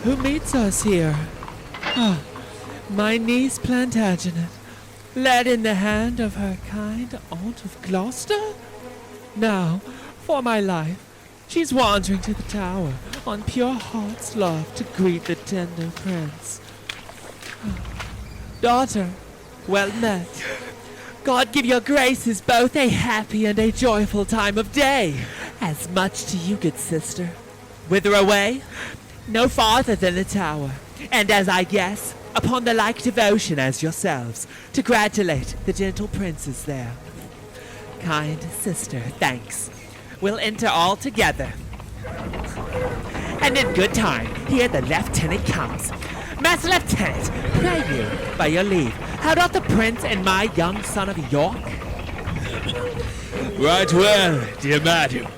who meets us here? Ah, my niece Plantagenet, led in the hand of her kind aunt of Gloucester? Now, for my life, she's wandering to the tower on pure heart's love to greet the tender prince. Daughter, well met. God give your graces both a happy and a joyful time of day. As much to you, good sister. Whither away? No farther than the tower, and as I guess, upon the like devotion as yourselves, to gratulate the gentle princes there. Kind sister, thanks. We'll enter all together. And in good time, here the lieutenant comes. Master Lieutenant, pray you, by your leave, how doth the prince and my young son of York? Right well, dear madam.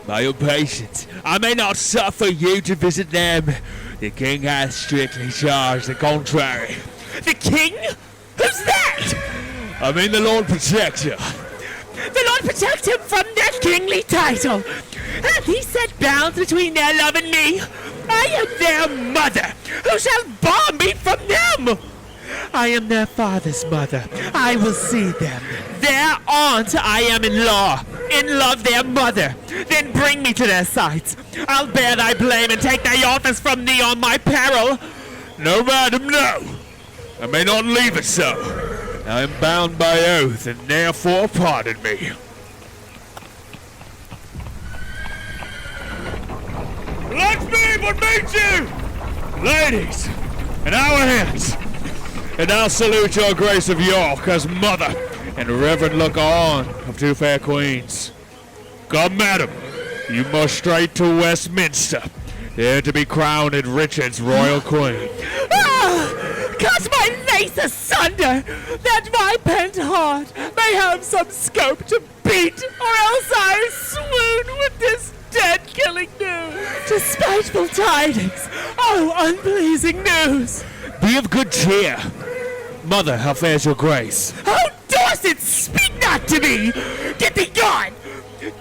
By your patience, I may not suffer you to visit them. The king has strictly charged the contrary. The king? Who's that? I mean the Lord Protector. The Lord protect him from that kingly title. Hath he set bounds between their love and me? I am their mother. Who shall bar me from them? I am their father's mother. I will see them. Their aunt I am in law. In love their mother. Then bring me to their sights. I'll bear thy blame and take thy office from thee on my peril. No, madam, no. I may not leave it so. I am bound by oath, and therefore pardon me. Let me but meet you! Ladies, in our hands, and I'll salute your grace of York as mother and reverend looker-on of two fair queens. Come, madam, you must straight to Westminster, there to be crowned Richard's royal queen. Cut my lace asunder, that my pent heart may have some scope to beat, or else I swoon with this dead-killing news. Despiteful tidings, oh, unpleasing news. Be of good cheer. Mother, how fares your grace? How Dorset, speak not to me! Get thee gone!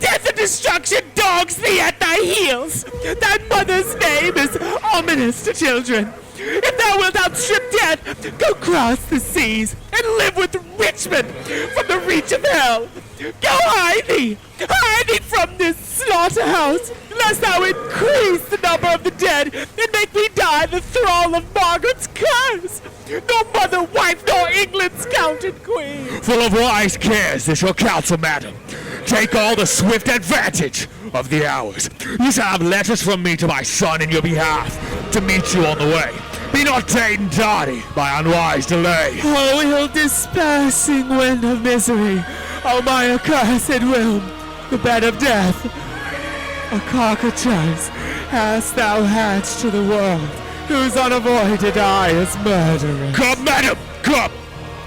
Death and destruction dogs thee at thy heels! Thy mother's name is ominous to children. If thou wilt outstrip death, go cross the seas and live with Richmond from the reach of hell. Go hide thee from this slaughterhouse, lest thou increase the number of the dead and make me die the thrall of Margaret's curse. No mother, wife, nor England's counted queen. Full of wise cares is your counsel, madam. Take all the swift advantage of the hours. You shall have letters from me to my son in your behalf, to meet you on the way. Be not ta'en tardy by unwise delay. Oh, ill dispersing wind of misery, oh my accursed womb, the bed of death. A cockatrice hast thou hatched to the world, whose unavoided eye is murderous. Come, madam, come!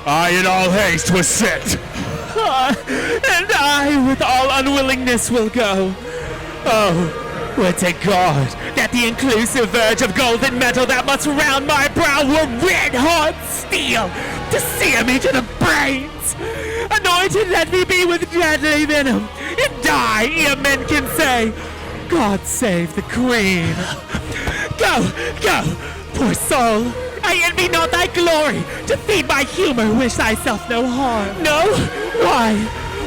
I in all haste was sent. And I with all unwillingness will go. Oh, would to God that the inclusive verge of golden metal that must round my brow were red-hot steel to sear me to the brains. Anointed let me be with deadly venom, and die ere men can say, God save the Queen. Go, go, poor soul. I envy not thy glory. To feed my humor, wish thyself no harm. No? Why?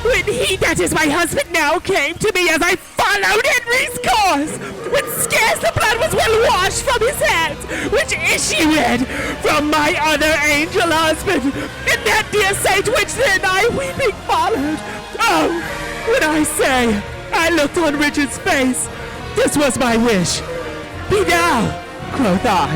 When he that is my husband now came to me as I followed Henry's course, when scarce the blood was well washed from his hands, which issued from my other angel husband, and that dear saint which then I weeping followed. Oh, when I say I looked on Richard's face, this was my wish. Be thou, quoth I,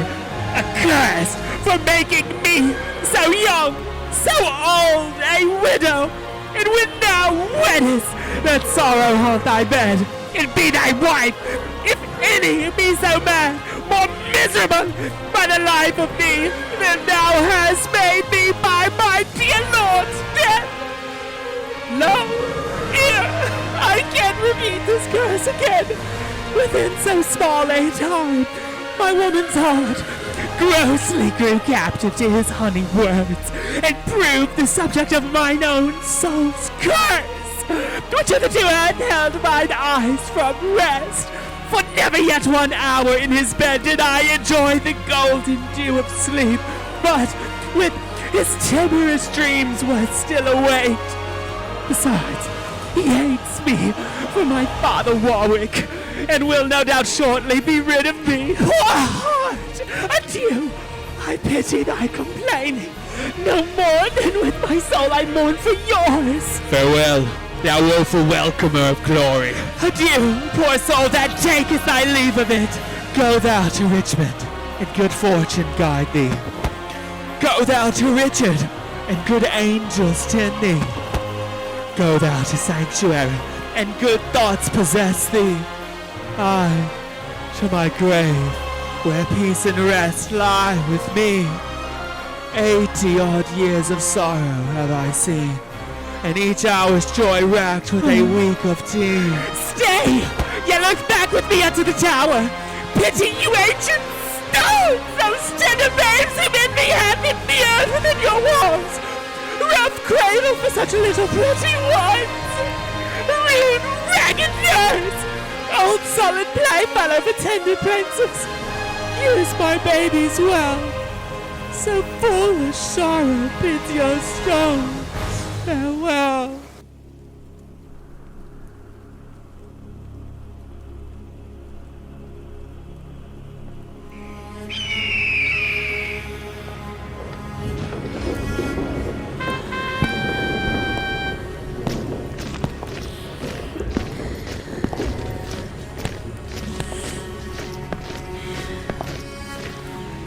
accursed for making me so young, so old, a widow. And when thou weddest, that sorrow haunt thy bed, and be thy wife, if any be so mad, more miserable by the life of me, than thou hast made me by my dear Lord's death. Lo, here, I can repeat this curse again, within so small a time. My woman's heart grossly grew captive to his honey words, and proved the subject of mine own soul's curse, which hitherto had held mine eyes from rest, For never yet 1 hour in his bed did I enjoy the golden dew of sleep, but with his timorous dreams was still awake. Besides, he hates me for my father Warwick, and will no doubt shortly be rid of me. What? Adieu! I pity thy complaining, no more than with my soul I mourn for yours. Farewell, thou woeful welcomer of glory. Adieu, poor soul that takest thy leave of it. Go thou to Richmond, and good fortune guide thee. Go thou to Richard, and good angels tend thee. Go thou to sanctuary, and good thoughts possess thee. I, to my grave, where peace and rest lie with me. 80-odd years of sorrow have I seen, and each hour's joy racked with a week of tears. Stay! Ye look back with me unto the tower. Pity you ancient stones, those tender babes who made me happy in the earth within your walls. Rough cradle for such little pretty ones. Rude, ragged nurse. Old solid playfellow for tender princes. Use my babies well. So full of sorrow, pity your stones. Farewell.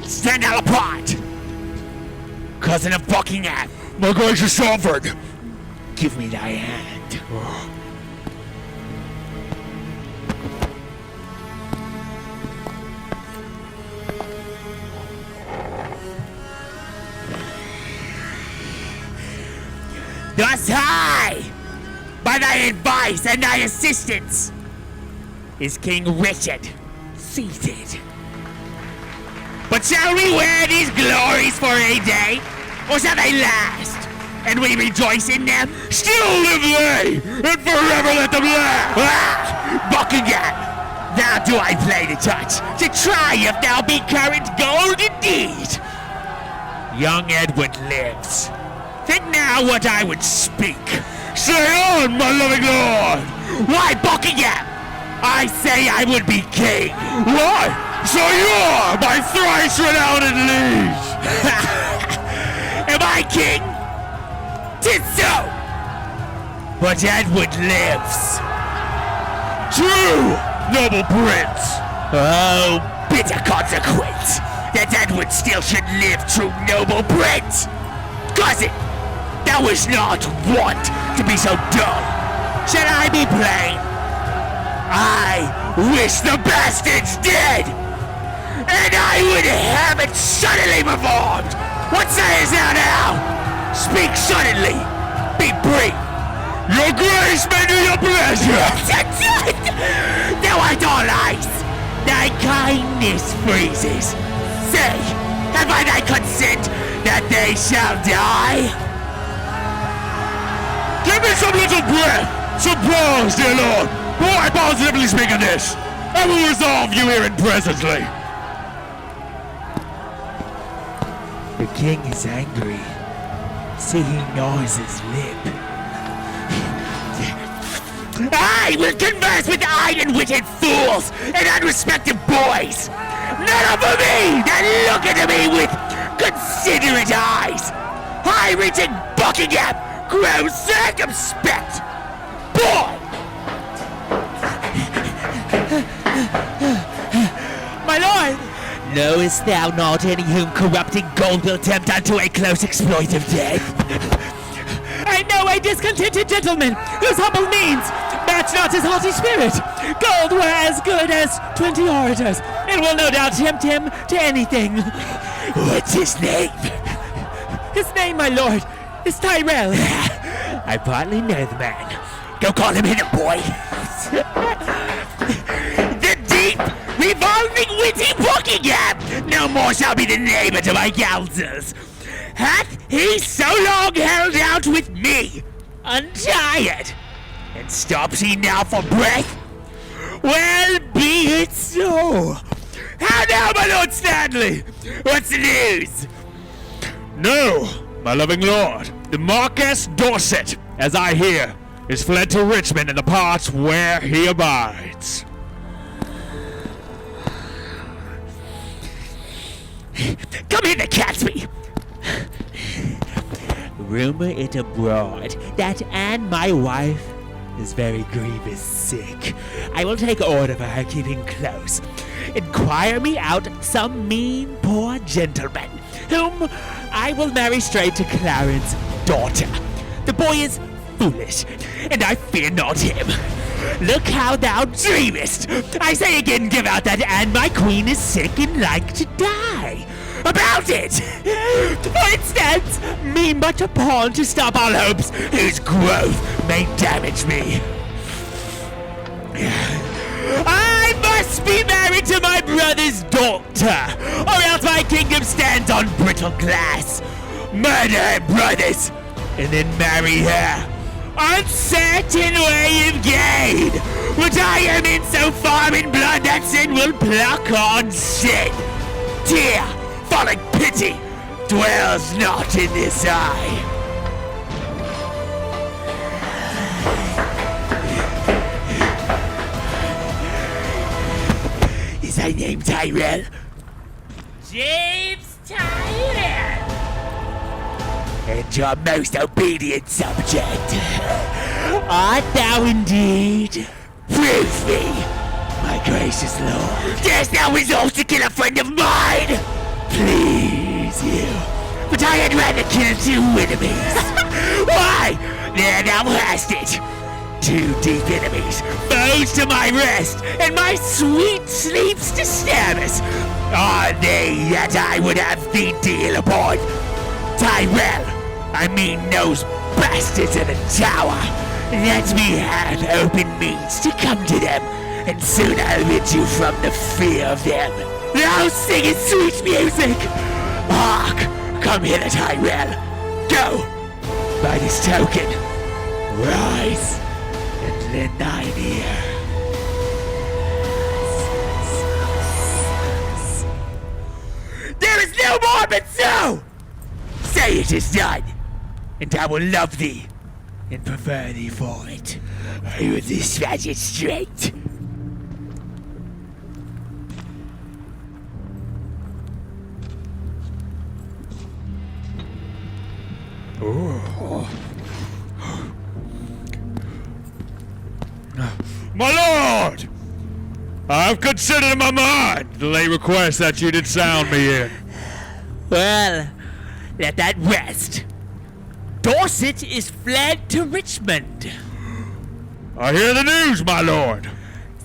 Stand out apart! Cousin of Buckingham, My gracious sovereign! give me thy hand. Thus high, by thy advice and thy assistance, is King Richard seated. But shall we wear these glories for a day, or shall they last, and we rejoice in them? Still live they, and forever let them last! Ah! Buckingham, now do I play the touch, to try if thou be current gold indeed. Young Edward lives. Think now what I would speak. Say on, my loving lord! Why, Buckingham, I say I would be king. Why? So you're my thrice renowned liege! Am I king? 'Tis so. But Edward lives. True, noble prince! Oh, bitter consequence that Edward still should live, true noble prince. Cousin, thou wouldst not want to be so dull. Shall I be plain? I wish the bastards dead, and I would have it suddenly performed. What sayest thou now? Speak suddenly. Be brief. Your grace may do your pleasure! Thou art all ice. Thy kindness freezes. Say, have I thy consent that they shall die? Give me some little breath! Some pause, dear lord! Before I positively speak of this! I will resolve you herein presently! The king is angry. See, he gnaws his lip. I will converse with iron-witted fools and unrespected boys. None for me that look into me with considerate eyes. High-reaching Buckingham grows circumspect. Boy! My lord! Knowest thou not any whom corrupting gold will tempt unto a close exploitive death? I know a discontented gentleman whose humble means match not his haughty spirit. Gold were as good as 20 orators, and will no doubt tempt him to anything. What's his name? His name, my lord, is Tyrell. I partly know the man. Go call him in, boy. The deep, revolving, witty Buckingham no more shall be the neighbor to my counsels. Hath he so long held out with me, untired, and stops he now for breath? Well, be Be it so. How now, my Lord Stanley? What's the news? No, my loving lord. The Marquess Dorset, as I hear, is fled to Richmond and the parts where he abides. Come in, Catsby. Rumor it abroad that Anne, my wife, is very grievous sick. I will take order for her keeping close. Inquire me out some mean poor gentleman, whom I will marry straight to Clarence's daughter. The boy is foolish, and I fear not him. Look how thou dreamest! I say again, give out that Anne, my queen, is sick and like to die. About it! For instance, me but a pawn to stop all hopes whose growth may damage me. I must be married to my brother's daughter, or else my kingdom stands on brittle glass. Murder her brothers, and then marry her. Uncertain way of gain, which I am in so far in blood that sin will pluck on sin. Tear, falling pity, dwells not in this eye. Is thy name Tyrell? James Tyrell! And your most obedient subject. Art thou indeed? Prove me, my gracious lord. Darest thou resolve to kill a friend of mine? Please you. But I had rather kill 2 enemies. Why? There thou hast it. 2 deep enemies, foes to my rest, and my sweet sleep's disturbance. Are they that I would have thee deal upon? Tyrell, I mean those bastards in the tower. Let me have open means to come to them, and soon I'll rid you from the fear of them. Now singing sweet music! Hark! Come hither, Tyrell. Go! By this token, rise and lend thine ear. There is no more but so! Say it is done, and I will love thee and prefer thee for it. I will dispatch it straight. My lord! I've considered in my mind the late request that you did sound me in. Well, let that rest. Dorset is fled to Richmond. I hear the news, my lord.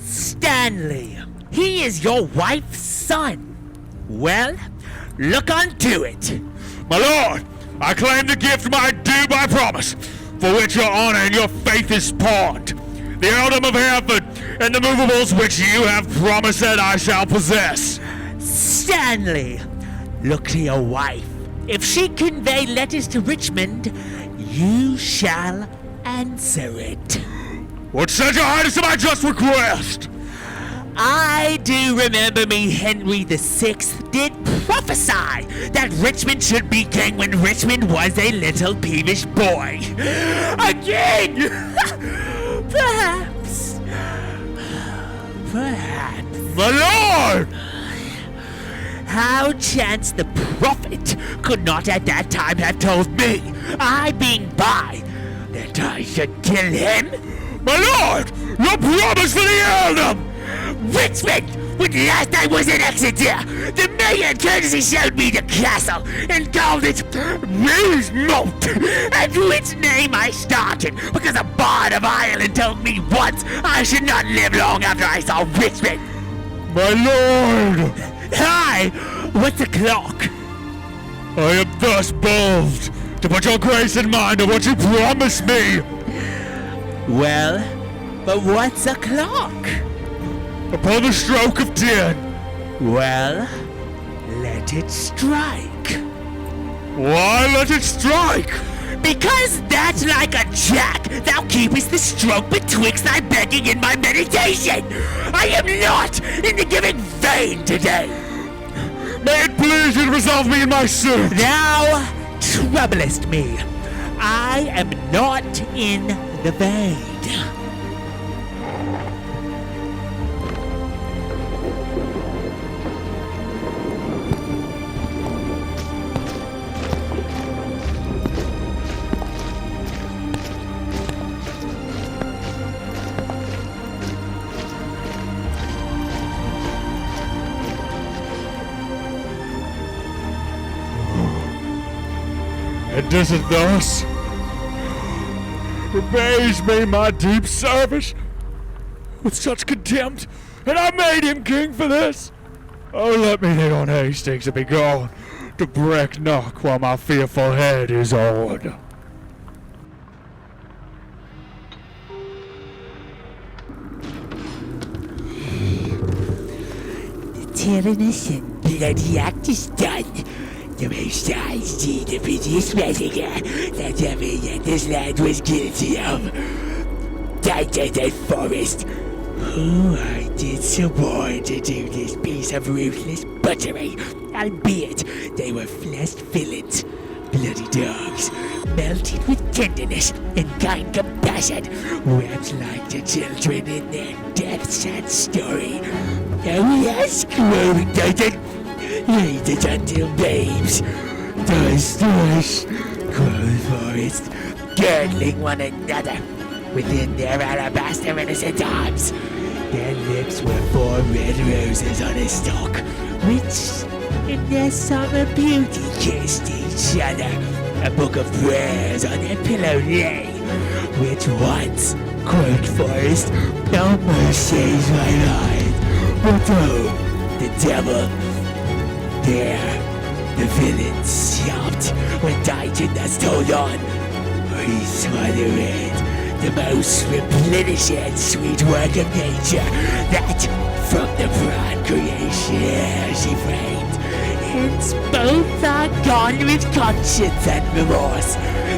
Stanley, he is your wife's son. Well, look unto it. My lord, I claim the gift my due by promise, for which your honor and your faith is pawned. The earldom of Hereford and the movables which you have promised that I shall possess. Stanley, look to your wife. If she convey letters to Richmond, you shall answer it. What said your highness to my just request? I do remember me Henry VI did prophesy that Richmond should be king when Richmond was a little peevish boy. Again! Perhaps. My lord! How chance the prophet could not at that time have told me, I being by, that I should kill him? My lord! Your promise for the earldom! Richmond! When last I was in Exeter, the mayor courtesy showed me the castle and called it Rosemont, and which name I started because a bard of Ireland told me once I should not live long after I saw Richmond. My lord! Hi! What's the clock? I am thus bold to put your grace in mind of what you promised me. Well, but what's a clock? Upon the stroke of 10. Well, let it strike. Why let it strike? Because that like a jack, thou keepest the stroke betwixt thy begging and my meditation. I am not in the giving vein today. May it please you to resolve me in my suit. Thou troublest me. I am not in the vein. And is it thus? Repays me my deep service with such contempt, and I made him king for this? Oh, let me lay on Hastings and be gone to Brecknock while my fearful head is on. The tyrannous and bloody act is done. The most I see the piteous massacre that ever yet this land was guilty of. Died in that forest. Who I did suborn to do this piece of ruthless butchery, albeit they were fleshed villains, bloody dogs, melted with tenderness and kind compassion, wept like the children in their death-sad story. Oh yes, growing Titan, lead it until babes. Doors, growth forest, girdling one another within their alabaster innocent arms. Their lips were 4 red roses on a stalk, which in their summer beauty kissed each other. A book of prayers on their pillow lay, which once, quote Forest, almost saves my mind. But oh, the devil, there, the villain stopped when Titan thus told on. He swallowed the most replenishing sweet work of nature, that from the broad creation she framed. Hence both are gone with conscience and remorse.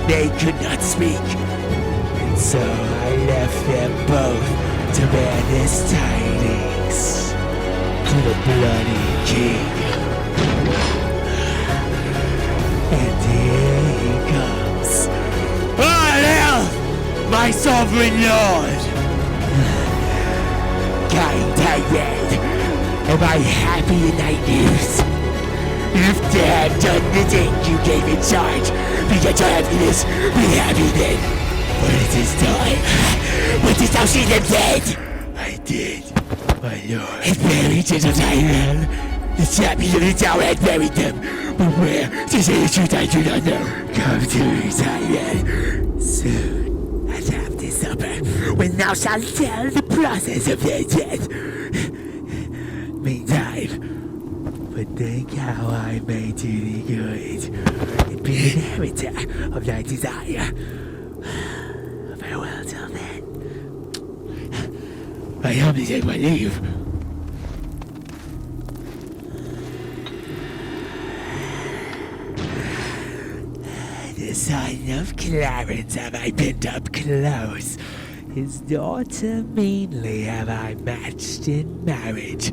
They could not speak, and so I left them both to bear this tidings to the bloody king. And here he comes. My sovereign lord! Kind Tyrell, am I happy in thy news? If they have done the thing you gave in charge, beget your happiness, be happy then. For it is time. What didst thou see them dead? I did, my lord. And buried little Tyrell. The champion of the tower had buried them. But where, to say the truth, I do not know. Come to me, Tyrell. Soon. After supper, when thou shalt tell the process of their death. Meantime, but think how I may do thee good, and be an inheritor of thy desire. Farewell till then. I humbly take my leave. The son of Clarence have I pinned up close. His daughter meanly have I matched in marriage.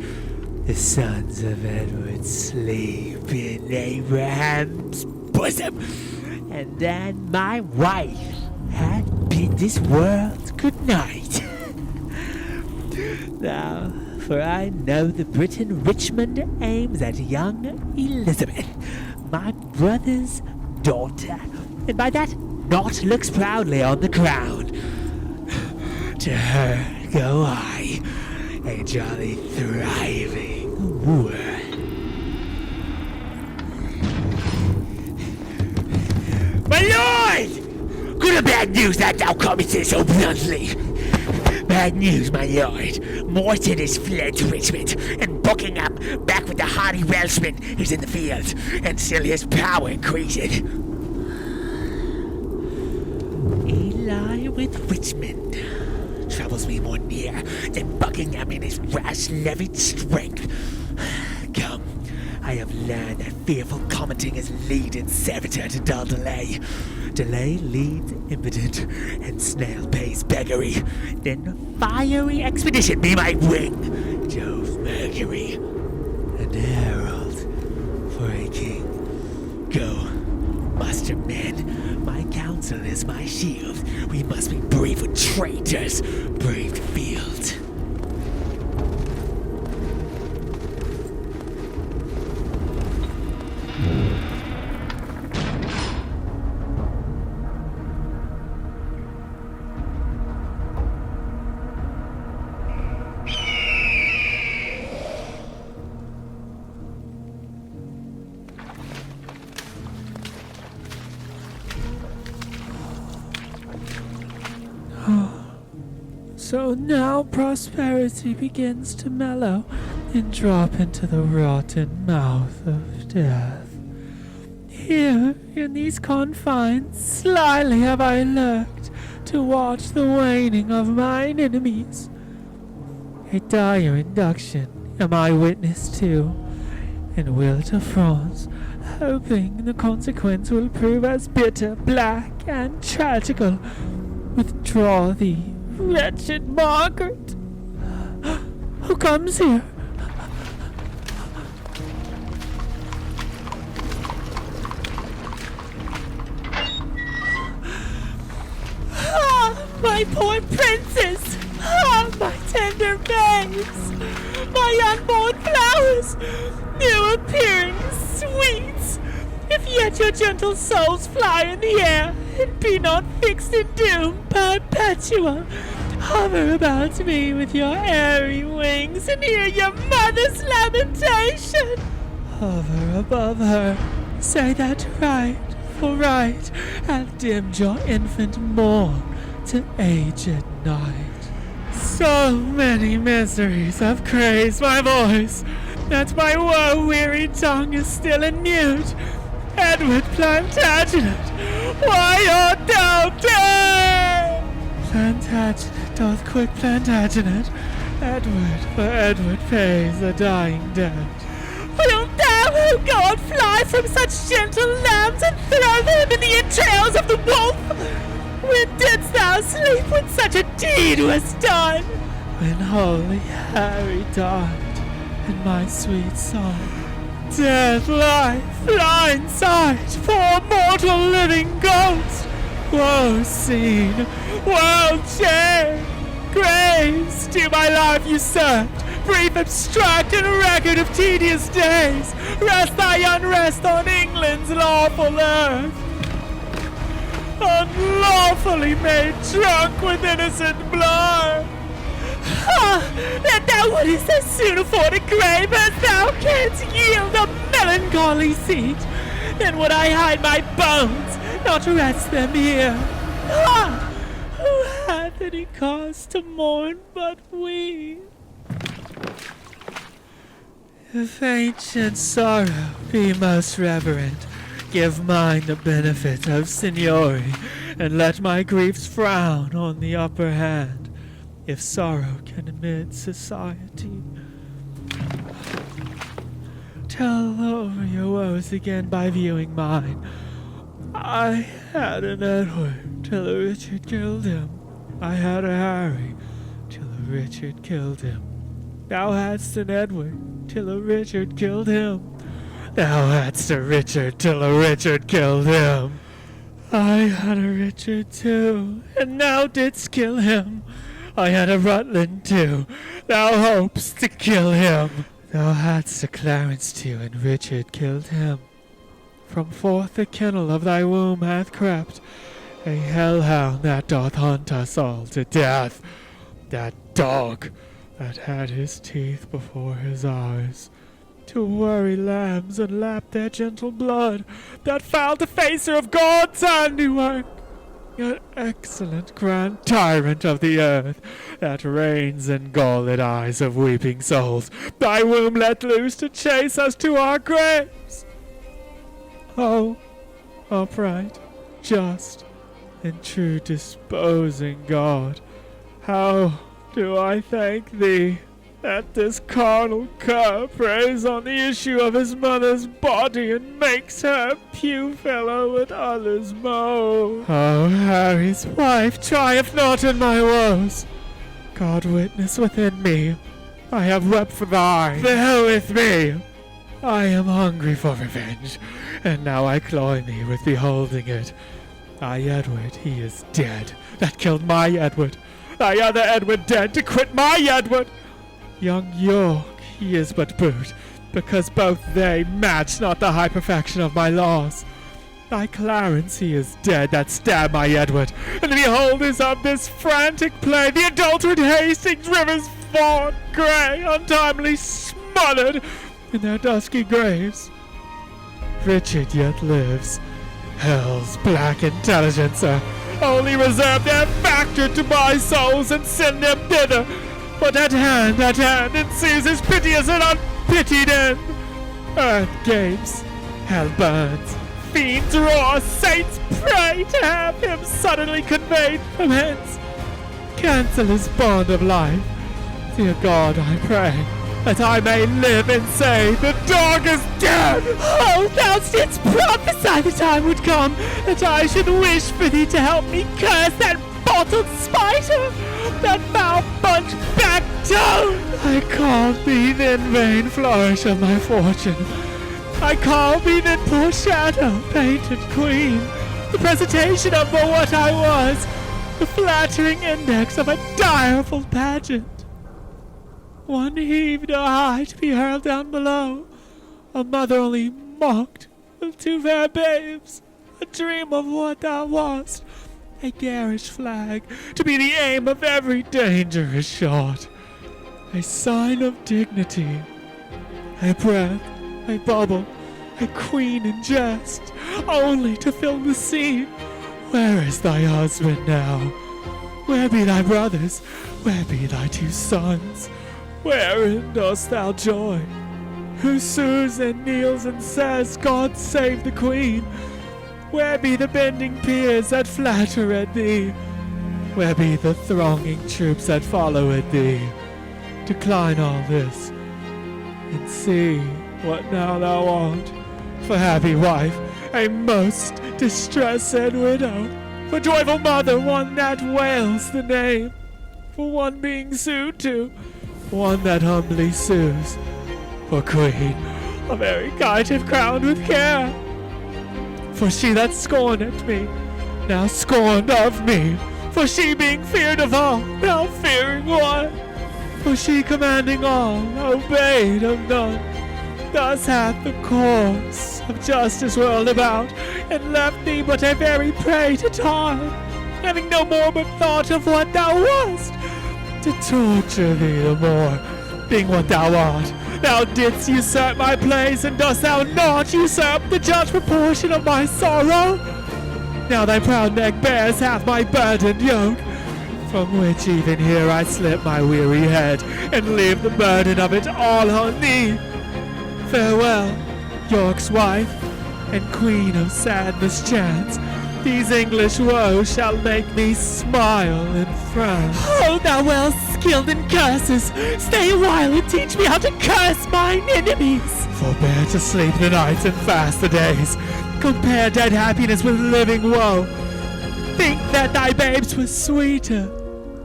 The sons of Edward sleep in Abraham's bosom. And then my wife had bid this world good night. Now, for I know the Briton Richmond aims at young Elizabeth, my brother's daughter, and by that Not looks proudly on the crown. To her go I, a jolly thriving wooer. My lord! Good or bad news that thou comest in so bluntly? Bad news, my lord. Morton is fled to Richmond, and Buckingham, back with the hardy Welshman, is in the field, and still his power increasing. Eli with Richmond troubles me more near than Buckingham in his rash levied strength. Come, I have learned that fearful commenting is lead and servitor to dull delay. delay leads impotent, and snail pays beggary. Then fiery expedition be my wing, Jove Mercury, and herald for a king. Go, muster men, my counsel is my shield. We must be brave with traitors, brave the field. So now prosperity begins to mellow and drop into the rotten mouth of death. Here, in these confines, slyly have I lurked to watch the waning of mine enemies. A dire induction am I witness to, and will to France, hoping the consequence will prove as bitter, black, and tragical. Withdraw thee, wretched Margaret. Who comes here? Ah, my poor princess! Ah, my tender babes! My unborn flowers! New appearing sweets! If yet your gentle souls fly in the air, and be not fixed in doom perpetual, hover about me with your airy wings, and hear your mother's lamentation. Hover above her, say that right for right hath dimmed your infant morn to aged night. So many miseries have crazed my voice, that my woe-weary tongue is still in mute. Edward Plantagenet, why art thou dead? Plantagenet doth quick Plantagenet, Edward for Edward pays the dying debt. Wilt thou, O God, fly from such gentle lambs and throw them in the entrails of the wolf? When didst thou sleep when such a deed was done? When holy Harry died, and my sweet son, death, life, blind sight, poor mortal living ghost, woe scene, world shame, graves to my life usurped, brief abstract and record of tedious days, rest thy unrest on England's lawful earth, unlawfully made drunk with innocent blood. Ah, that thou wouldest as soon afford a grave as thou canst yield a melancholy seat, then would I hide my bones, not rest them here. Ah, who hath any cause to mourn but we? If ancient sorrow be most reverent, give mine the benefit of seniority, and let my griefs frown on the upper hand. If sorrow can admit society, tell over your woes again by viewing mine. I had an Edward till a Richard killed him. I had a Harry till a Richard killed him. Thou hadst an Edward till a Richard killed him. Thou hadst a Richard till a Richard killed him. I had a Richard too, and thou didst kill him. I had a Rutland too, thou hopest to kill him. Thou hadst a Clarence too, and Richard killed him. From forth the kennel of thy womb hath crept a hellhound that doth hunt us all to death. That dog that had his teeth before his eyes, to worry lambs and lap their gentle blood, that foul defacer of God's handiwork. Yet excellent grand tyrant of the earth, that reigns in galled eyes of weeping souls, thy womb let loose to chase us to our graves. Oh, upright, just, and true disposing God, how do I thank thee that this carnal cur preys on the issue of his mother's body and makes her pew fellow with others' mow. Oh, Harry's wife, triumph not in my woes. God witness within me, I have wept for thine. Bear with me. I am hungry for revenge, and now I cloy me with beholding it. Thy Edward, he is dead, that killed my Edward. Thy other Edward dead to quit my Edward. Young York, he is but brute, because both they match not the high perfection of my laws. Thy Clarence, he is dead, that stabbed my Edward, and the beholders of this frantic play, the adulterate Hastings, Rivers, Vaughan, Grey, untimely smothered in their dusky graves. Richard yet lives, hell's black intelligencer, only reserved their factor to my souls and send them thither. But at hand, ensues his piteous and unpitied end. Earth gapes, hell burns, fiends roar, saints pray to have him suddenly conveyed from hence. Cancel his bond of life, dear God, I pray, that I may live and say, the dog is dead! Oh, thou didst prophesy the time would come, that I should wish for thee to help me curse that bottled spider, that foul bunch-back toad! I called thee then, vain flourish of my fortune. I called thee then, poor shadow, painted queen, the presentation of for what I was, the flattering index of a direful pageant. One heaved a high to be hurled down below, a mother only mocked with two fair babes, a dream of what thou wast, a garish flag, to be the aim of every dangerous shot, a sign of dignity, a breath, a bubble, a queen in jest, only to fill the scene. Where is thy husband now? Where be thy brothers? Where be thy two sons? Wherein dost thou joy? Who sues and kneels and says, God save the Queen? Where be the bending peers that flatter at thee? Where be the thronging troops that follow at thee? Decline all this, and see what now thou art. For happy wife, a most distressed widow, for joyful mother, one that wails the name, for one being sued to, one that humbly sues, for queen, a very caitiff crowned with care. For she that scorneth me, now scorned of me, for she being feared of all, now fearing one, for she commanding all, obeyed of none. Thus hath the course of justice whirled about, and left thee but a very prey to time, having no more but thought of what thou wast, to torture thee the more, being what thou art. Thou didst usurp my place, and dost thou not usurp the just proportion of my sorrow? Now thy proud neck bears half my burdened yoke, from which even here I slip my weary head, and leave the burden of it all on thee. Farewell, York's wife, and queen of sad mischance. These English woes shall make me smile in France. Oh, thou well skilled in curses, stay a while and teach me how to curse mine enemies. Forbear to sleep the nights and fast the days. Compare dead happiness with living woe. Think that thy babes were sweeter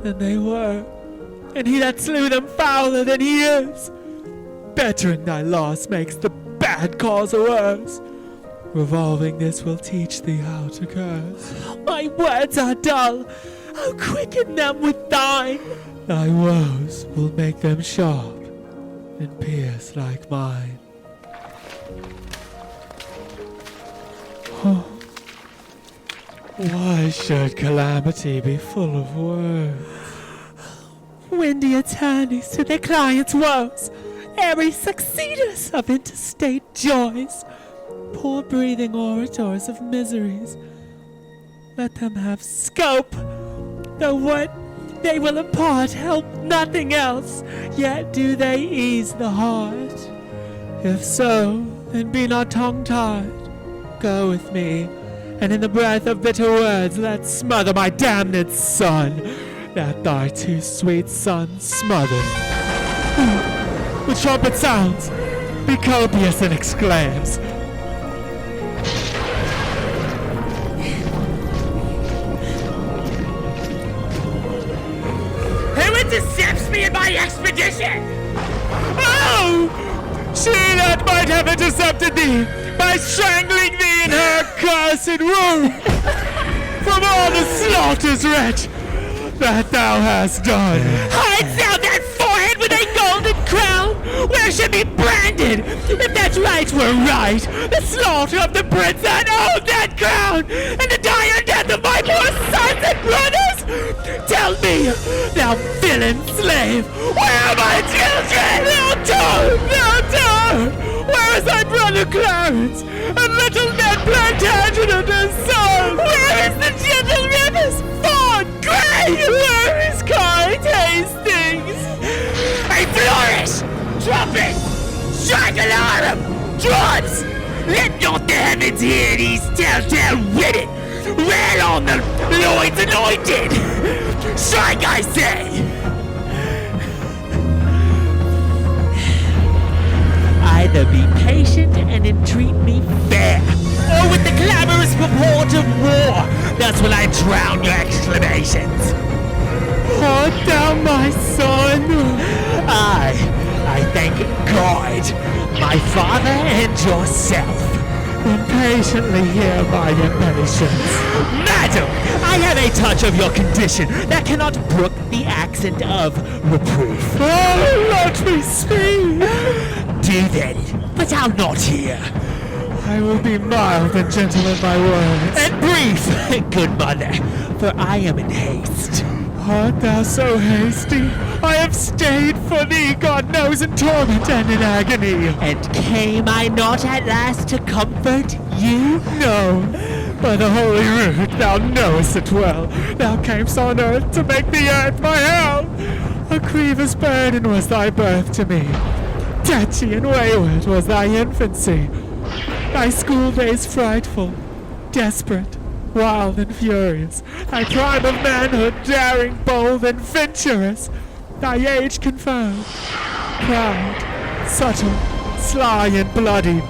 than they were, and he that slew them fouler than he is. Bettering thy loss makes the bad cause a worse. Revolving this will teach thee how to curse. My words are dull, oh quicken them with thine. Thy woes will make them sharp and pierce like mine. Oh. Why should calamity be full of words? Windy attorneys to their clients' woes, airy succeeders of interstate joys, poor breathing orators of miseries. Let them have scope, though what they will impart help nothing else, yet do they ease the heart. If so, then be not tongue-tied. Go with me, and in the breath of bitter words let smother my damned son, that thy two sweet sons smothered. The trumpet sounds. Be copious and exclaims. Who intercepts me in my expedition? Oh! She that might have intercepted thee by strangling thee in her cursed womb from all the slaughters, wretch, that thou hast done. Hides out that forehead with a golden crown, where should be branded, if that right were right, the slaughter of the prince that owned that crown, and the dire death of my poor sons and brothers. Tell me, thou villain slave, where are my children? Thou toad! Where is thy brother Clarence, and little Ned Plantagenet and his son? Where is the gentle Rivers? Fawn Grey! Where is Kite Hastings? A flourish! Trumpet! Strike alarm! Drums! Let not the heavens hear these telltale women! Rail on the Lord's anointed! Strike, I say! Either be patient and entreat me fair, or with the clamorous report of war, thus will I drown your exclamations. Art thou my son? I thank God, my father and yourself. Impatiently hear my impatience. Madam, I have a touch of your condition that cannot brook the accent of reproof. Oh, let me speak! Do then, but I'll not hear. I will be mild and gentle in my words. And brief, good mother, for I am in haste. Art thou so hasty? I have stayed for thee, God knows, in torment and in agony. And came I not at last to comfort you? No, by the holy rood, thou knowest it well. Thou camest on earth to make the earth my hell. A grievous burden was thy birth to me. Tetchy and wayward was thy infancy. Thy school days frightful, desperate, wild and furious. Thy prime of manhood daring, bold and venturous. Thy age confirmed, proud, subtle, sly and bloody,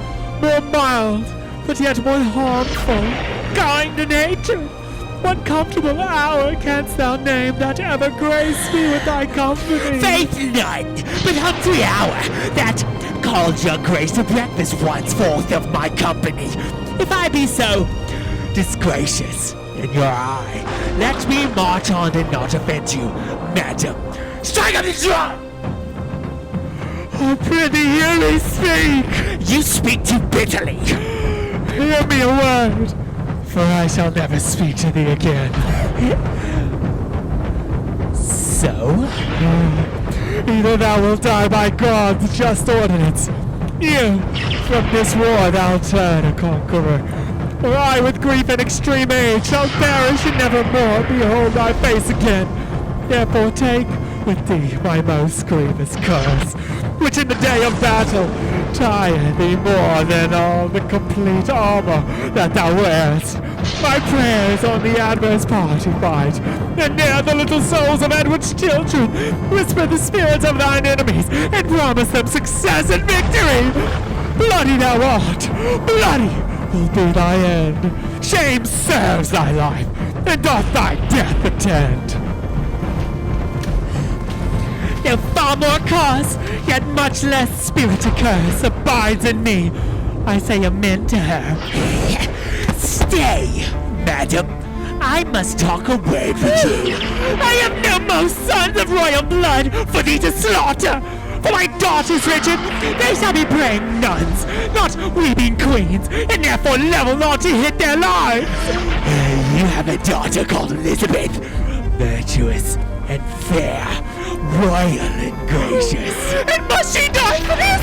more mild, but yet more harmful, kind and hatred. What comfortable hour canst thou name that ever graced me with thy company? Faith none, but Humphrey Hour, that called your grace to breakfast once forth of my company. If I be so disgracious in your eye, let me march on and not offend you, madam. Strike up the drum! Oh, prithee, hear me speak! You speak too bitterly. Hear me a word, for I shall never speak to thee again. So? Either thou wilt die by God's just ordinance, you, from this war thou turn a conqueror, or I with grief and extreme age shall perish and never more behold thy face again. Therefore take with thee my most grievous curse, which in the day of battle tire thee more than all the complete armor that thou wearest. My prayers on the adverse party fight, and near the little souls of Edward's children, whisper the spirits of thine enemies, and promise them success and victory. Bloody thou art, bloody will be thy end. Shame serves thy life, and doth thy death attend. Though far more cause, yet much less spirit to curse abides in me. I say amen to her. Stay, madam. I must talk a word with you. I have no more sons of royal blood for thee to slaughter. For my daughters, Richard, they shall be praying nuns, not weeping queens, and therefore level not to hit their lives. You have a daughter called Elizabeth, virtuous and fair, royal and gracious. And must she die for this?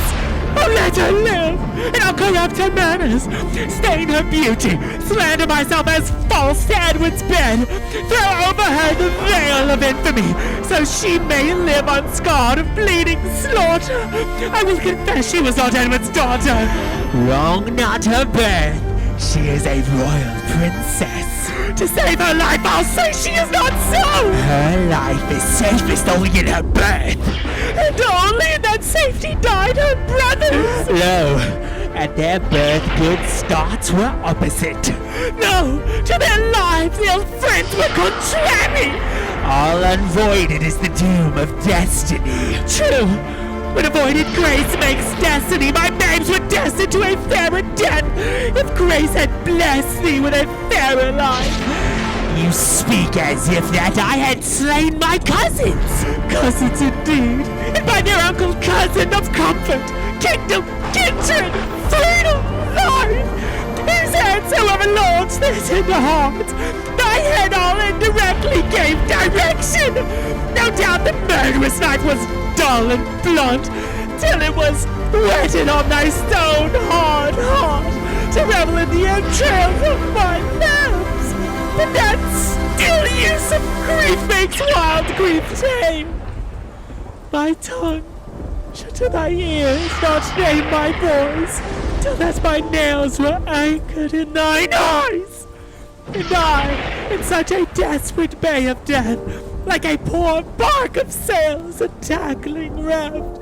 Oh, let her live, and I'll corrupt her manners, stain her beauty, slander myself as false to Edward's bed, throw over her the veil of infamy, so she may live unscarred of bleeding slaughter. I will confess she was not Edward's daughter. Wrong not her birth. She is a royal princess. To save her life, I'll say she is not so. Her life is safest only in her birth. And only in safety died her brothers. Lo, at their birth good starts were opposite. No, to their lives ill friends were contrary. All unvoided is the doom of destiny. True. When avoided grace makes destiny, my babes were destined to a fairer death. If grace had blessed thee with a fairer life. You speak as if that I had slain my cousins. Cousins indeed, and by their uncle cousin of comfort, kingdom, kindred, freedom, life. Whose hands however launched their tender heart, thy head all indirectly gave direction. No doubt the murderous knife was dull and blunt, till it was whetted on thy stone hard heart, to revel in the entrails of my lambs. But that still use of grief makes wild grief tame. My tongue shut to thy ears, not name my voice, till that my nails were anchored in thine eyes. And I, in such a desperate bay of death, like a poor bark of sails a tackling raft,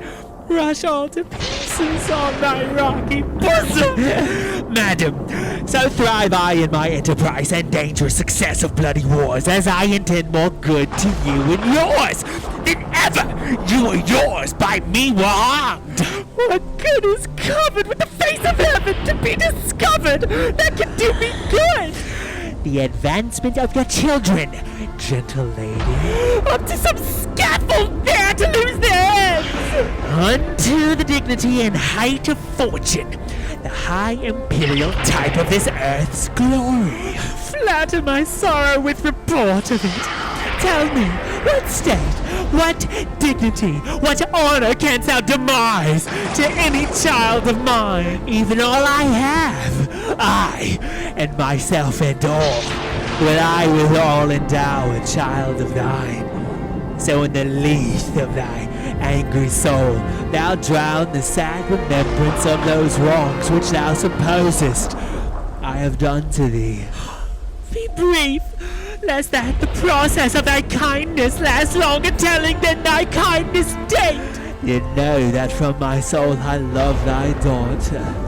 rush all to pieces on thy rocky bosom. Madam, so thrive I in my enterprise and dangerous success of bloody wars, as I intend more good to you and yours than ever you or yours by me were harmed. What good is covered with the face of heaven to be discovered that can do me good? The advancement of your children, gentle lady. Up to some scaffold there to lose their heads! Unto the dignity and height of fortune, the high imperial type of this earth's glory. Flatter my sorrow with report of it. Tell me, what state, what dignity, what honor canst thou demise to any child of mine? Even all I have, I and myself and all, will I withal endow a child of thine. So in the least of thy angry soul, thou drown the sad remembrance of those wrongs which thou supposest I have done to thee. Be brief, lest that the process of thy kindness last longer telling than thy kindness date. Yet know that from my soul I love thy daughter.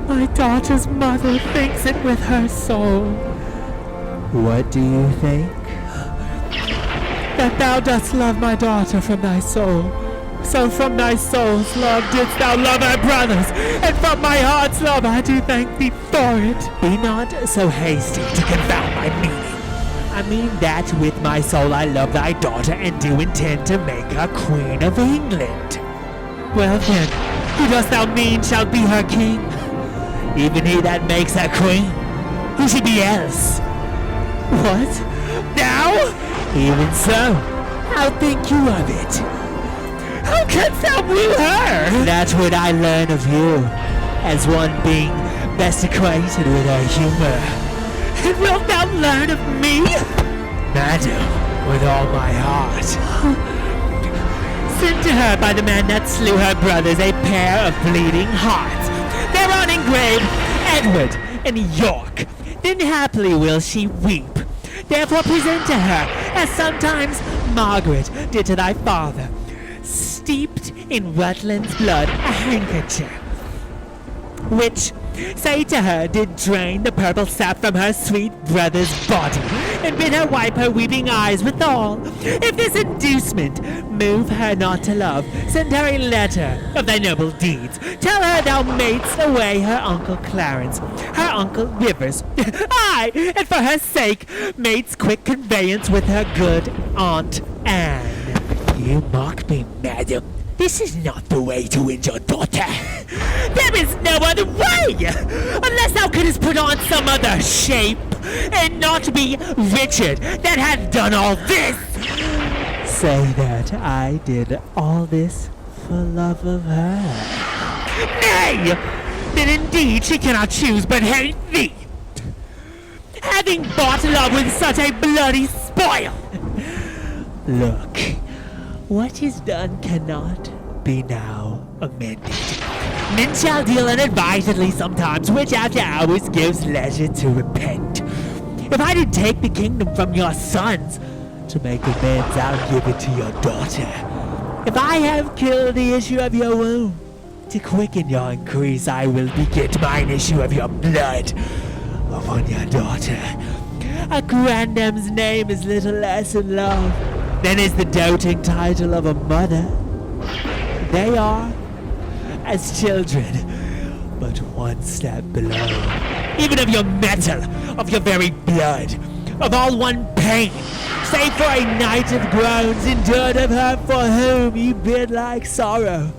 My daughter's mother thinks it with her soul. What do you think? That thou dost love my daughter from thy soul. So from thy soul's love didst thou love her brothers, and from my heart's love I do thank thee for it. Be not so hasty to confound my meaning. I mean that with my soul I love thy daughter and do intend to make her Queen of England. Well then, who dost thou mean shall be her king? Even he that makes her queen, who should be else? What? Thou? Even so, how think you of it? How canst thou woo her? That's what I learn of you, as one being best acquainted with her humor. And wilt thou learn of me? Madam, with all my heart. Send to her by the man that slew her brothers a pair of bleeding hearts. Thereon engraved Edward and York. Then happily will she weep. Therefore present to her, as sometimes Margaret did to thy father, steeped in Rutland's blood, a handkerchief, which, say to her, did drain the purple sap from her sweet brother's body, and bid her wipe her weeping eyes withal. If this inducement move her not to love, send her a letter of thy noble deeds. Tell her thou madest away her uncle Clarence, her uncle Rivers, aye, and for her sake madest quick conveyance with her good aunt Anne. You mock me, madam. This is not the way to win your daughter. There is no other way, unless thou couldst put on some other shape, and not be Richard that hath done all this. Say that I did all this for love of her. Nay, then indeed she cannot choose but hate thee, having bought love with such a bloody spoil. Look, what is done cannot be now amended. Men shall deal unadvisedly sometimes, which after hours gives leisure to repent. If I did take the kingdom from your sons to make amends, I'll give it to your daughter. If I have killed the issue of your womb, to quicken your increase, I will beget mine issue of your blood upon your daughter. A grandam's name is little less in love than is the doting title of a mother. They are, as children, but one step below. Even of your metal, of your very blood, of all one pain, save for a night of groans endured of her for whom you bid like sorrow.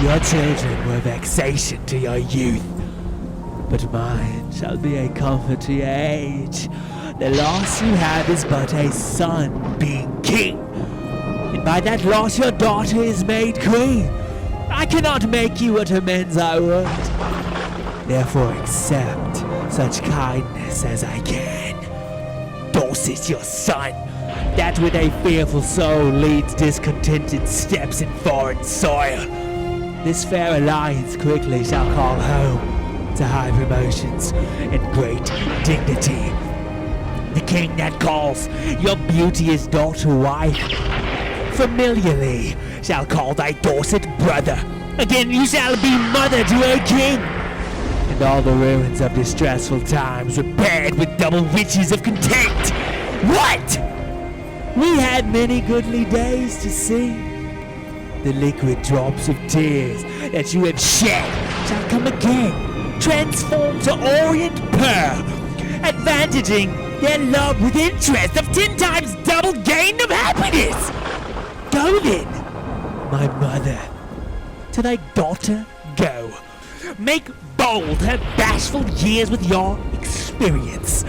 Your children were vexation to your youth, but mine shall be a comfort to your age. The loss you have is but a son being king, and by that loss your daughter is made queen. I cannot make you what amends I would. Therefore accept such kindness as I can. Dorset your son, that with a fearful soul leads discontented steps in foreign soil. This fair alliance quickly shall call home to high promotions and great dignity. The king that calls your beauteous daughter wife, familiarly shall call thy Dorset brother. Again you shall be mother to a king. And all the ruins of distressful times repaired with double riches of content. What? We had many goodly days to see. The liquid drops of tears that you have shed shall come again, transformed to orient pearl, advantaging their love with interest of 10 times double gain of happiness. Go then, my mother, to thy daughter go. Make bold her bashful years with your experience.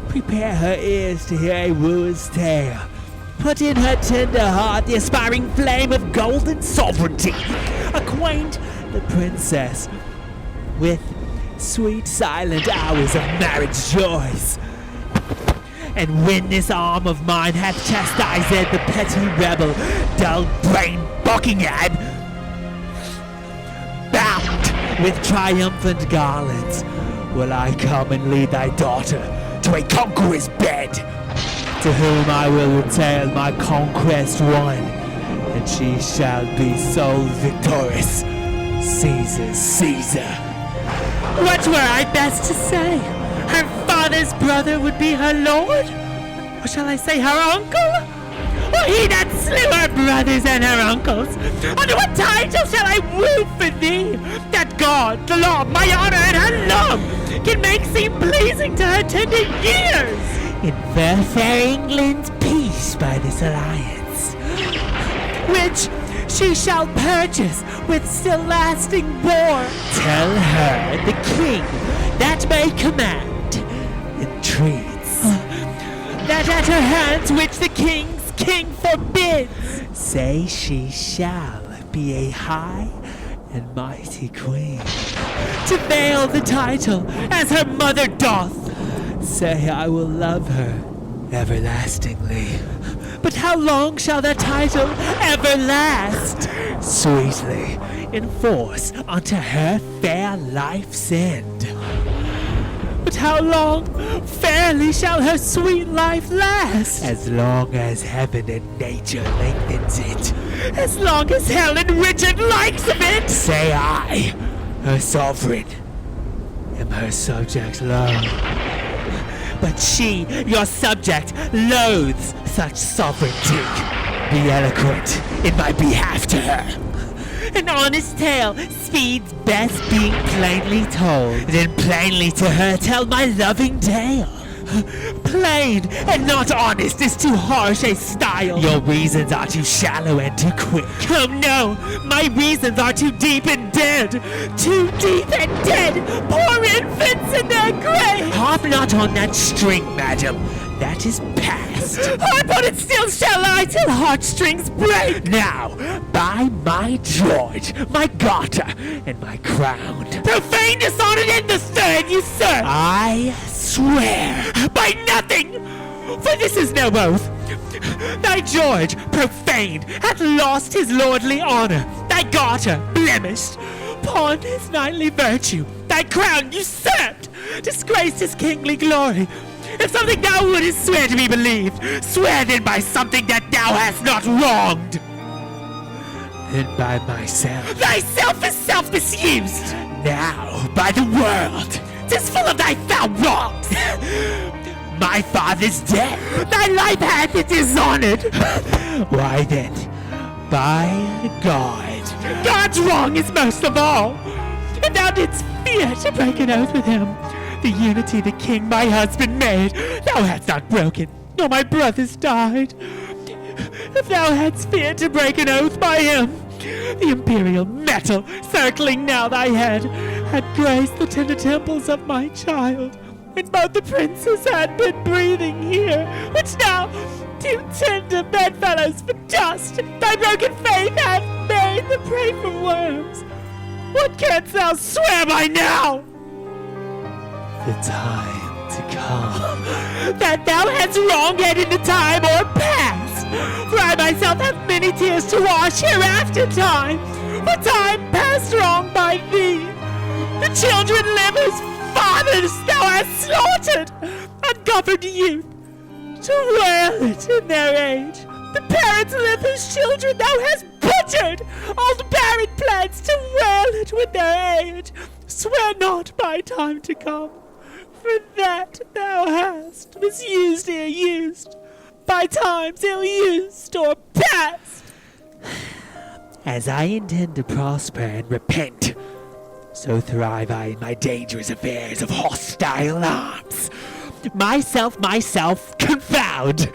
Prepare her ears to hear a wooer's tale. Put in her tender heart the aspiring flame of golden sovereignty. Acquaint the princess with sweet silent hours of marriage joys. And when this arm of mine hath chastised the petty rebel, dull-brained Buckingham, bound with triumphant garlands, will I come and lead thy daughter to a conqueror's bed, to whom I will retail my conquest won, and she shall be sole victorious. Caesar's Caesar. What were I best to say? Her father's brother would be her lord? Or shall I say her uncle? Or he that slew her brothers and her uncles? Under what title shall I woo for thee, that God, the law, my honor, and her love can make seem pleasing to her tender years? In fair England's peace by this alliance, which she shall purchase with still lasting war. Tell her the king that may command entreats, that at her hands which the king's king forbids, say she shall be a high and mighty queen, to veil the title as her mother doth. Say I will love her everlastingly. But how long shall that title ever last? Sweetly enforce unto her fair life's end. But how long fairly shall her sweet life last? As long as heaven and nature lengthens it. As long as Helen Richard likes of it. Say I, her sovereign, am her subject love. But she, your subject, loathes such sovereignty. Be eloquent in my behalf to her. An honest tale speeds best being plainly told. Then plainly to her tell my loving tale. Plain and not honest is too harsh a style. Your reasons are too shallow and too quick. Oh no, my reasons are too deep and dead. Too deep and dead, poor infants in their grave. Harp not on that string, madam, that is past. Harp on it still shall I till heartstrings break. Now, by my George, my garter, and my crown, profane, dishonored, and the third usurp, I swear by nothing, for this is no oath. Thy George, profaned, hath lost his lordly honor. Thy garter, blemished, pawned his knightly virtue. Thy crown, usurped, disgraced his kingly glory. If something thou wouldest swear to be believed, swear then by something that thou hast not wronged. then by myself. Thyself is self-misused. Now by the world. 'Tis full of thy foul wrongs. My father's dead. Thy life hath been dishonored. Why then, by God. God's wrong is most of all. And thou didst fear to break an oath with him. The unity the king my husband made, thou hast not broken, nor my brothers died. If thou hadst feared to break an oath by him, the imperial metal circling now thy head had graced the tender temples of my child, and both the princes had been breathing here, which now two tender bedfellows for dust thy broken faith hath made the prey for worms. What canst thou swear by now? The time to come. That thou hast wronged yet in the time or past. For I myself have many tears to wash hereafter time. For time past wrong by thee. The children live whose fathers thou hast slaughtered. Ungoverned youth to wail it in their age. The parents live whose children thou hast butchered. Old barren plants to wail it with their age. Swear not by time to come. For that thou hast misused ere used, by times ill-used or past. As I intend to prosper and repent, so thrive I in my dangerous affairs of hostile arms. Myself, confound!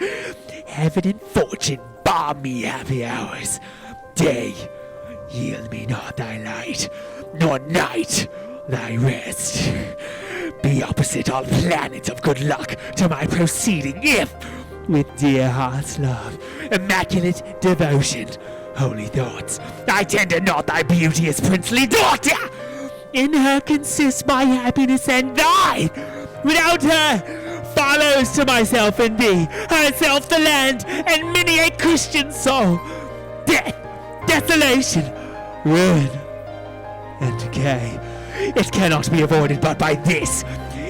Heaven and fortune bar me happy hours. Day, yield me not thy light, nor night thy rest. Be opposite all planets of good luck to my proceeding if, with dear heart's love, immaculate devotion, holy thoughts, I tender not thy beauteous princely daughter. In her consists my happiness and thine. Without her follows to myself and thee, herself the land, and many a Christian soul. Death, desolation, ruin, and decay. It cannot be avoided but by this.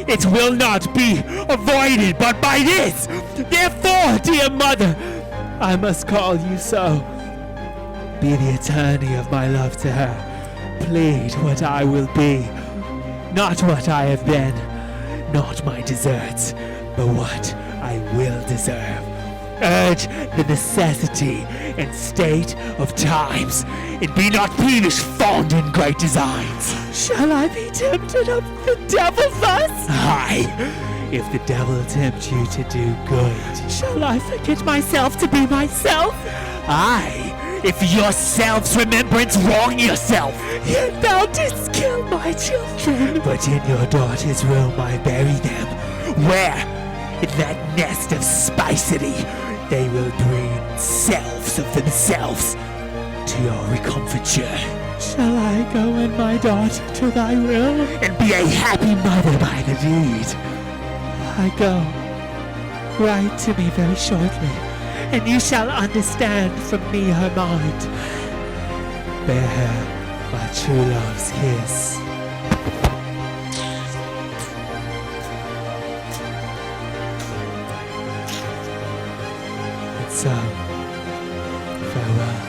It will not be avoided but by this. Therefore, dear mother, I must call you so. Be the attorney of my love to her. Plead what I will be, not what I have been, not my deserts, but what I will deserve. Urge the necessity and state of times, and be not peevish fond in great designs. Shall I be tempted of the devil thus? Aye, if the devil tempt you to do good. Shall I forget myself to be myself? Aye, if yourself's remembrance wrong yourself. Yet thou didst kill my children. But in your daughter's room I bury them, where, in that nest of spicity, they will breed selves of themselves to your recomfiture. Shall I go in my daughter to thy will? And be a happy mother by the deed. I go. Write to me very shortly, and you shall understand from me her mind. Bear her my true love's kiss. And so, farewell.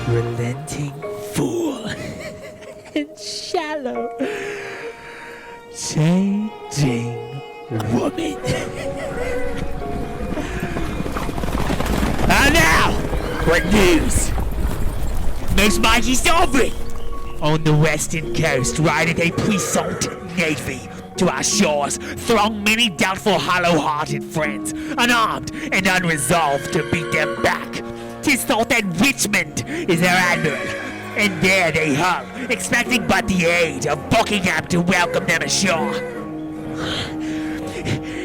Relenting fool and shallow, changing woman. And now, what news? Most mighty sovereign! On the western coast rideth a puissant navy. To our shores throng many doubtful, hollow-hearted friends, unarmed and unresolved to beat them back. 'Tis thought that Richmond is their admiral, and there they hung, expecting but the aid of Buckingham to welcome them ashore.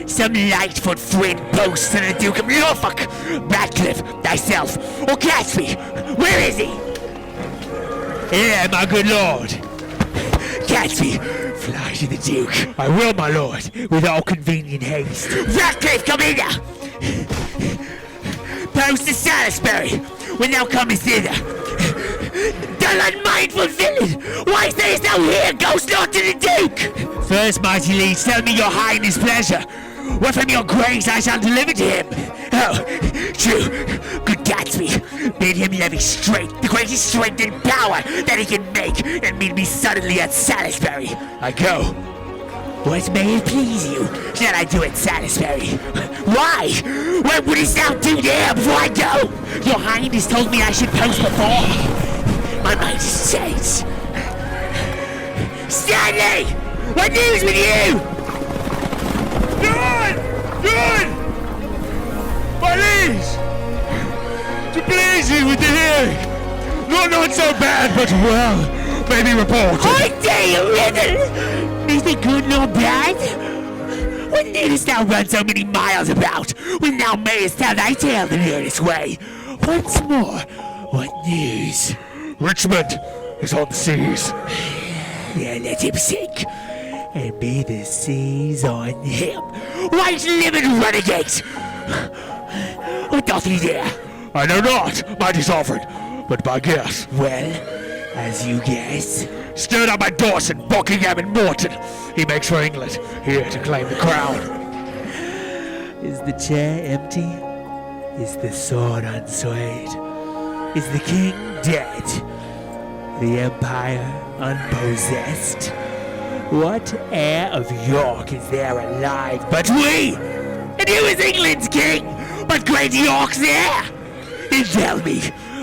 Some Lightfoot friend posts to the Duke of Norfolk, Ratcliffe, thyself, or Gatsby. Where is he? Here, my good lord. Gatsby, fly to the Duke. I will, my lord, with all convenient haste. Ratcliffe, come hither! Post to Salisbury, when thou comest thither. The unmindful villain! Why stayest thou here, ghost not to the Duke? First, mighty liege, tell me your highness' pleasure. What from your grace I shall deliver to him. Oh, true. Good Gatsby, bid him levy straight the greatest strength and power that he can make, and meet me suddenly at Salisbury. I go. What may it please you? Shall I do at Salisbury? Why? What wouldst thou do there before I go? Your highness told me I should post before. My mind is changed. Stanley! What news with you? Good! Good! My liege! To please you with the hearing. Not so bad, but well, maybe reported. I dare you, Riddle! Neither good nor bad? What needest thou run so many miles about, when thou mayest tell thy tale the nearest way? Once more, what news? Richmond is on the seas. Yeah, let him sink. And be the seas on him. White-livered renegade! What doth he there? I know not, mighty sovereign, but by guess. Well, as you guess. Stirred up by Dawson, Buckingham, and Morton. He makes for England, here to claim the crown. Is the chair empty? Is the sword unswayed? Is the king dead? The empire unpossessed? What heir of York is there alive but we? And who is England's king but great York's heir? And tell me,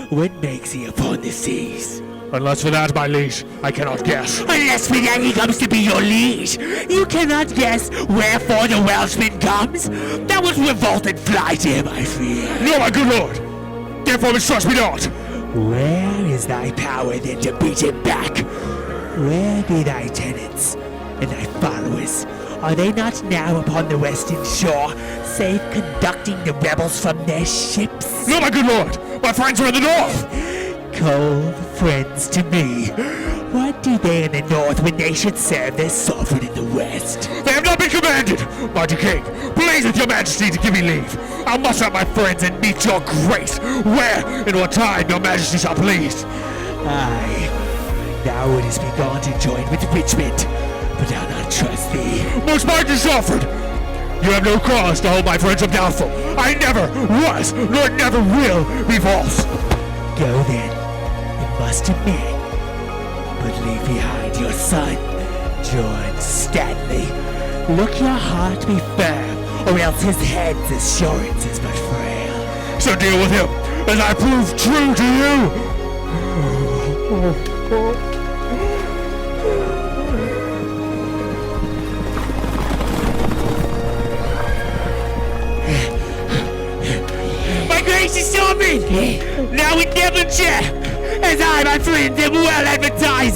what makes he upon the seas? Unless for that, my liege, I cannot guess. Unless for that he comes to be your liege. You cannot guess wherefore the Welshman comes? Thou wilt revolt and fly to him, I fear. No, my good lord! Therefore mistrust me not! Where is thy power then to beat him back? Where be thy tenants and thy followers? Are they not now upon the western shore, safe conducting the rebels from their ships? No, my good lord! My friends are in the north! Cold friends to me. What do they in the north when they should serve their sovereign in the west? They have not been commanded! Mighty king, please with your majesty to give me leave. I'll muster up my friends and meet your grace, where and what time your majesty shall please. Aye, thou wouldst be gone to join with Richmond, but I'll not trust thee. Most mighty sovereign, you have no cause to hold my friendship doubtful. I never was, nor never will be false. Go then, and muster men, but leave behind your son, George Stanley. Look your heart be firm, or else his head's assurance is but frail. So deal with him, as I prove true to you. My gracious sovereign, now in Devonshire, as I, my friends, am well advertised.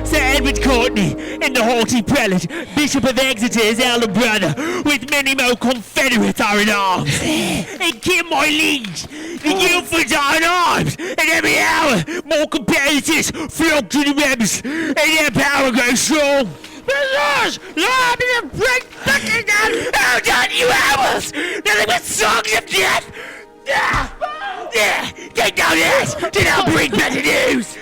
Sir Edward Courtney and the haughty prelate, Bishop of Exeter's elder brother, with many more confederates are in arms. And Kim, my liege, the Guildfords are in arms, and every hour more competitors flock to the rebels, and their power grows strong. Brothers, the army of Brent Buckingham, how done you owls? Nothing but songs of death. Take down this, then I'll bring better news.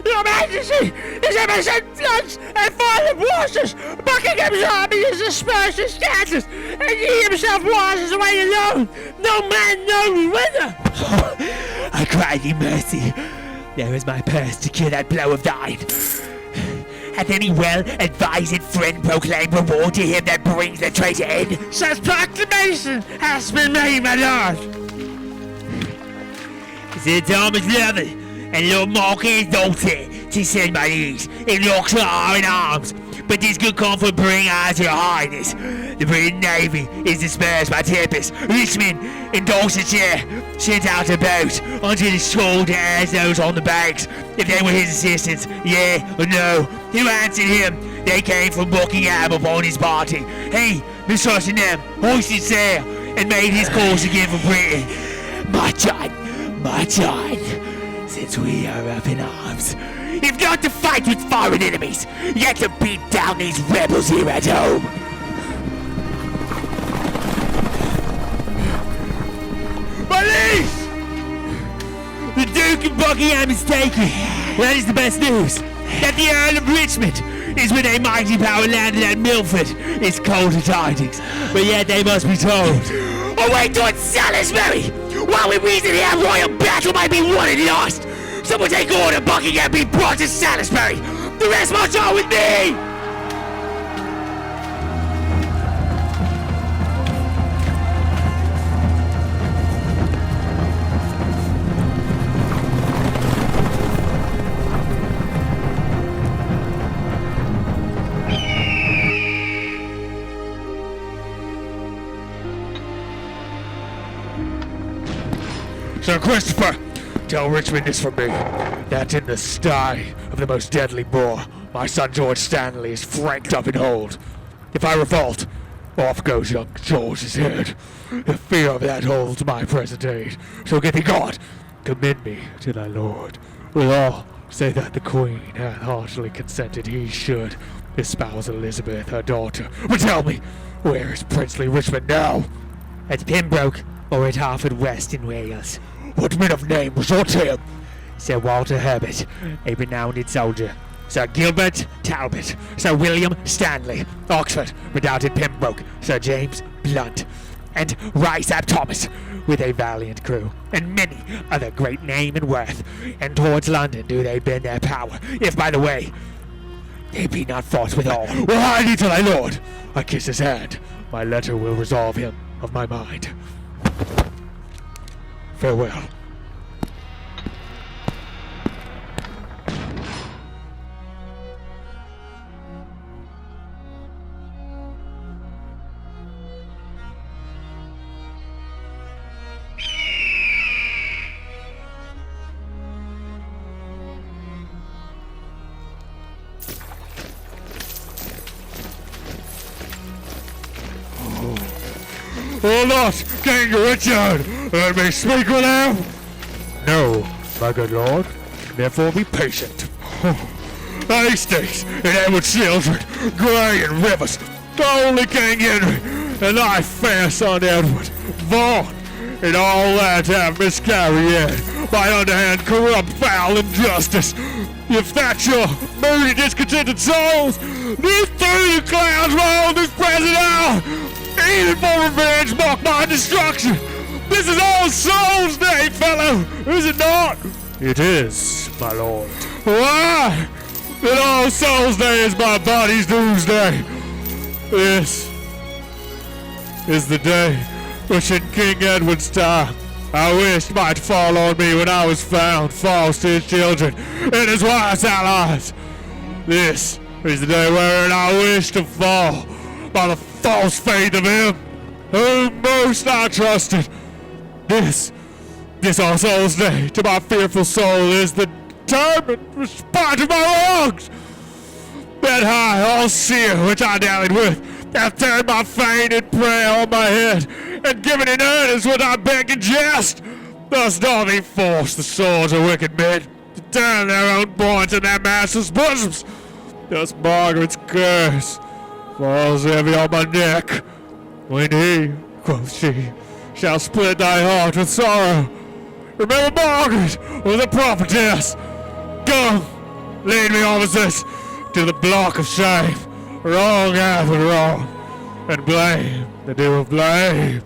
Your Majesty, is ever sent floods and fire waters. Buckingham's army is dispersed in scattered, and he himself washes away alone. No man knows whither. I cry thee mercy. There is my purse to cure that blow of thine. Hath any well-advised friend proclaimed reward to him that brings the traitor in? Such proclamation has been made, my lord. Sir Thomas Lovell and Lord Marquis Dalton to send my liege, in Yorkshire are in arms, but this good comfort bring I to your highness. The British Navy is dispersed by Tempest. Richmond in Dorsetshire sent out a boat onto the shore to ask those on the banks if they were his assistants, yea or no. Who answered him? They came from Buckingham upon his party. He, mistrusting them, hoisted sail and made his course again for Britain. My John, since we are up in arms, if not to fight with foreign enemies, yet to beat down these rebels here at home. My liege! The Duke of Buckingham is taken. That is the best news. That the Earl of Richmond is with a mighty power landed at Milford is colder tidings, but yet they must be told. Away towards Salisbury! While we reason here, royal battle might be won and lost. Someone take order, Buckingham be brought to Salisbury. The rest march on with me! Sir Christopher, tell Richmond this from me, that in the sty of the most deadly boar, my son George Stanley is franked up in hold. If I revolt, off goes young George's head. The fear of that holds my present aid. So get thee God, commend me to thy lord. With all, say that the queen hath heartily consented he should espouse Elizabeth, her daughter. But tell me, where is princely Richmond now? At Pembroke, or at Harford West in Wales. What men of name resort him? Sir Walter Herbert, a renowned soldier. Sir Gilbert Talbot, Sir William Stanley, Oxford, redoubted Pembroke, Sir James Blunt, and Rice ap Thomas, with a valiant crew, and many other great name and worth. And towards London do they bend their power, if by the way they be not fought withal. Well, hie thee to thy lord. I kiss his hand. My letter will resolve him of my mind. Farewell. Oh, not King Richard! Let me speak with him! No, my good lord. Therefore be patient. Hastings and Edward Children, Grey and Rivers, only King Henry, and thy fair son Edward, Vaughan, and all that have miscarried by underhand, corrupt, foul injustice. If that's your moody, discontented souls, these three clowns roll this present hour, even for revenge, mark my destruction. This is All Souls Day, fellow, is it not? It is, my lord. Why? Then All Souls Day is my body's doomsday. This is the day which in King Edward's time I wished might fall on me when I was found false to his children and his wife's allies. This is the day wherein I wish to fall by the false faith of him whom most I trusted. This All Souls Day to my fearful soul is the determined response to my wrongs. That high all-seer which I dallied with hath turned my fainted prayer on my head, and given in earnest what I beg and jest. Thus doth he force the swords of wicked men to turn their own points in their masters' bosoms. Thus Margaret's curse falls heavy on my neck, when he, quoth she, shall split thy heart with sorrow. Remember Margaret was a prophetess. Come, lead me, officers, to the block of shame. Wrong hath been wrong, and blame the due of blame.